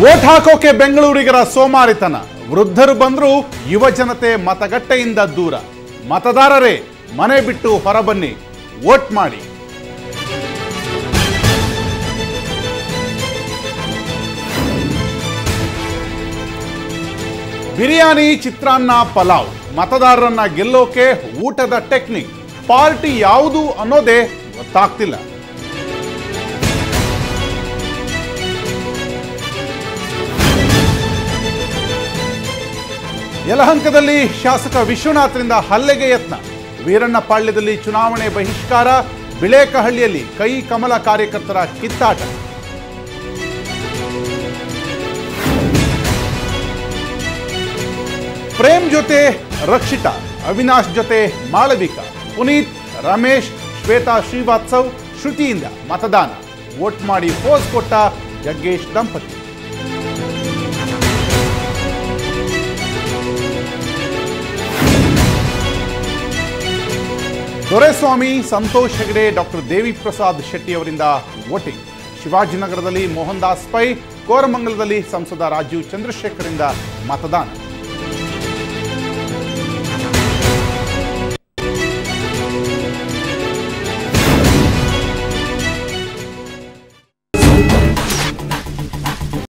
Vote ಹಾಕೋಕೆ ಬೆಂಗಳೂರಿಗರ ಸೋಮಾರಿತನ. ವೃದ್ಧರು ಬಂದರೂ ಯುವ ಜನತೆ ಮತಗಟ್ಟೆಯಿಂದ ದೂರ. ಮತದಾರರೇ ಮನೆ ಬಿಟ್ಟು ಹೊರಬನ್ನಿ, ವೋಟ್ ಮಾಡಿ. ಬಿರಿಯಾನಿ, ಚಿತ್ರಾನ್ನ, ಪಲಾವ್. ಮತದಾರರನ್ನ ಗೆಲ್ಲೋಕೆ ಊಟದ ಟೆಕ್ನಿಕ್. ಪಾರ್ಟಿ ಯಾವುದು ಅನ್ನೋದೇ ಗೊತ್ತಾಗ್ತಿಲ್ಲ. ಯಲಹಂಕದಲ್ಲಿ ಶಾಸಕ ವಿಶ್ವನಾಥ್ರಿಂದ ಹಲ್ಲೆಗೆ ಯತ್ನ. ವೀರಣ್ಣಪಾಳ್ಯದಲ್ಲಿ ಚುನಾವಣೆ ಬಹಿಷ್ಕಾರ. ಬಿಳೇಕಹಳ್ಳಿಯಲ್ಲಿ ಕೈ ಕಮಲ ಕಾರ್ಯಕರ್ತರ ಕಿತ್ತಾಟ. ಪ್ರೇಮ್ ಜೊತೆ ರಕ್ಷಿತಾ, ಅವಿನಾಶ್ ಜೊತೆ ಮಾಳವಿಕಾ, ಪುನೀತ್, ರಮೇಶ್, ಶ್ವೇತಾ ಶ್ರೀವಾತ್ಸವ್, ಶ್ರುತಿಯಿಂದ ಮತದಾನ. ವೋಟ್ ಮಾಡಿ ಪೋಸ್ ಕೊಟ್ಟ ಜಗ್ಗೇಶ್ ದಂಪತಿ. ದೊರೆಸ್ವಾಮಿ, ಸಂತೋಷ್ ಹೆಗಡೆ, ಡಾಕ್ಟರ್ ದೇವಿ ಪ್ರಸಾದ್ ಶೆಟ್ಟಿ ಅವರಿಂದ ವೋಟಿಂಗ್. ಶಿವಾಜಿನಗರದಲ್ಲಿ ಮೋಹನ್ ದಾಸ್ ಪೈ, ಕೋರಮಂಗಲದಲ್ಲಿ ಸಂಸದ ರಾಜೀವ್ ಚಂದ್ರಶೇಖರಿಂದ ಮತದಾನ.